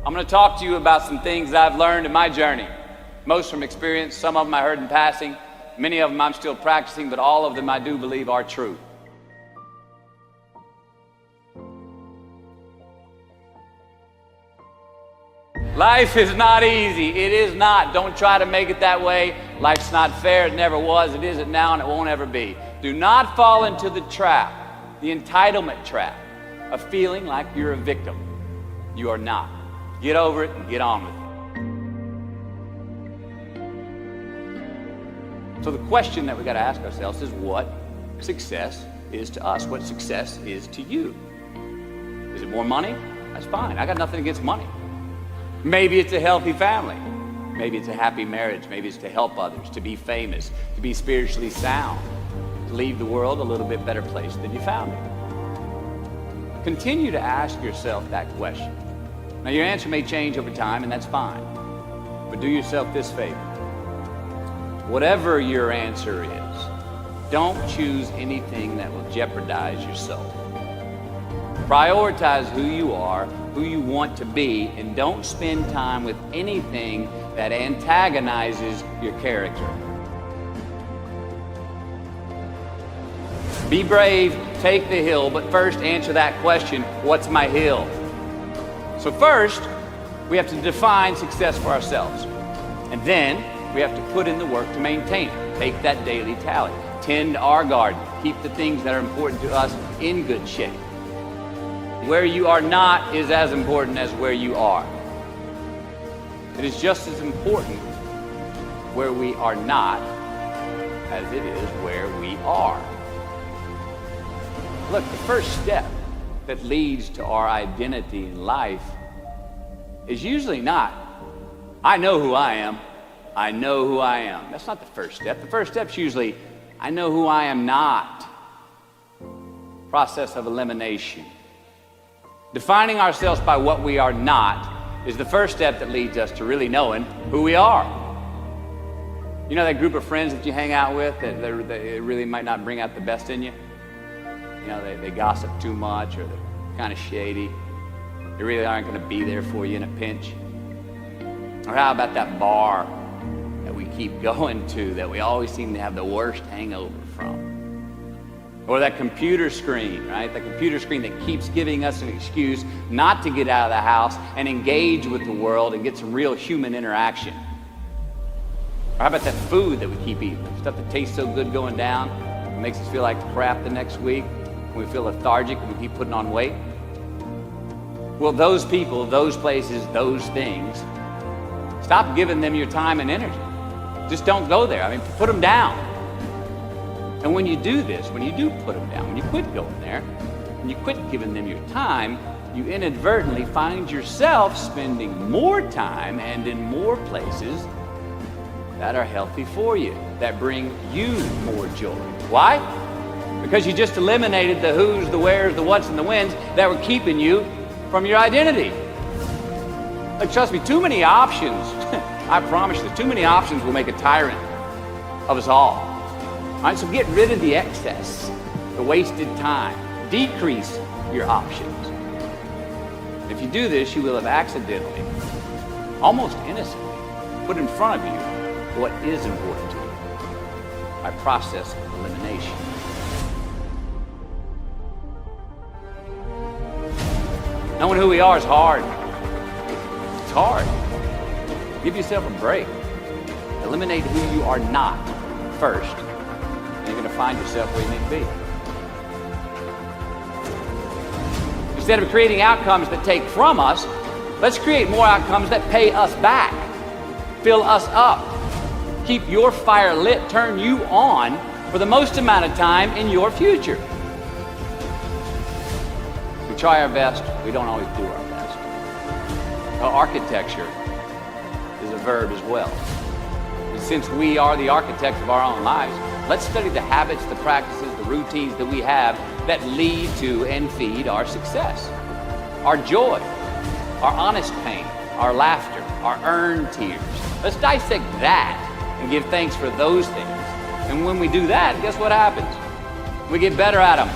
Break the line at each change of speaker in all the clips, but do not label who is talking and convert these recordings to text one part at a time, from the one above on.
I'm going to talk to you about some things that I've learned in my journey. Most from experience, some of them I heard in passing, many of them I'm still practicing, but all of them I do believe are true. Life is not easy. It is not. Don't try to make it that way. Life's not fair. It never was. It isn't now, and it won't ever be. Do not fall into the trap, the entitlement trap, of feeling like you're a victim. You are not. Get over it and get on with it. So the question that we got to ask ourselves is what success is to us. What success is to you. Is it more money? That's fine. I got nothing against money. Maybe it's a healthy family. Maybe it's a happy marriage. Maybe it's to help others, to be famous, to be spiritually sound, to leave the world a little bit better place than you found it. Continue to ask yourself that question. Now, your answer may change over time, and that's fine. But do yourself this favor. Whatever your answer is, don't choose anything that will jeopardize your soul. Prioritize who you are, who you want to be, and don't spend time with anything that antagonizes your character. Be brave, take the hill, but first answer that question, what's my hill? So first, we have to define success for ourselves. And then we have to put in the work to maintain it. Take that daily tally. Tend our garden. Keep the things that are important to us in good shape. Where you are not is as important as where you are. It is just as important where we are not as it is where we are. Look, the first step that leads to our identity in life is usually not, I know who I am. I know who I am. That's not the first step. The first step's usually, I know who I am not. Process of elimination. Defining ourselves by what we are not is the first step that leads us to really knowing who we are. You know that group of friends that you hang out with that they really might not bring out the best in you? You know, they gossip too much, or they're kind of shady. They really aren't going to be there for you in a pinch. Or how about that bar that we keep going to that we always seem to have the worst hangover from? Or that computer screen, right? The computer screen that keeps giving us an excuse not to get out of the house and engage with the world and get some real human interaction. Or how about that food that we keep eating? Stuff that tastes so good going down, it makes us feel like crap the next week. We feel lethargic and we keep putting on weight. Well, those people, those places, those things, stop giving them your time and energy. Just don't go there. I mean, put them down. And when you do this, when you do put them down, when you quit going there, when you quit giving them your time, you inadvertently find yourself spending more time and in more places that are healthy for you, that bring you more joy. Why? Because you just eliminated the who's, the where's, the what's, and the when's that were keeping you from your identity. Like, trust me, too many options, I promise you, too many options will make a tyrant of us all. All right, so get rid of the excess, the wasted time. Decrease your options. If you do this, you will have accidentally, almost innocently, put in front of you what is important to you by process of elimination. Knowing who we are is hard. It's hard. Give yourself a break. Eliminate who you are not first, and you're going to find yourself where you need to be. Instead of creating outcomes that take from us, let's create more outcomes that pay us back, fill us up, keep your fire lit, turn you on for the most amount of time in your future. We try our best, we don't always do our best. Architecture is a verb as well. And since we are the architects of our own lives, let's study the habits, the practices, the routines that we have that lead to and feed our success. Our joy, our honest pain, our laughter, our earned tears. Let's dissect that and give thanks for those things. And when we do that, guess what happens? We get better at them.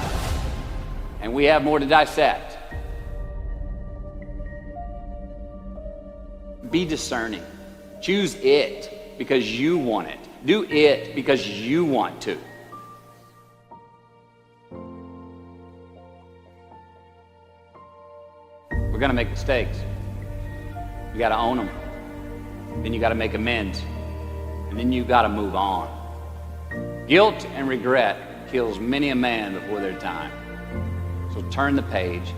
And we have more to dissect. Be discerning. Choose it because you want it. Do it because you want to. We're going to make mistakes. You got to own them. Then you got to make amends. And then you got to move on. Guilt and regret kills many a man before their time. So turn the page.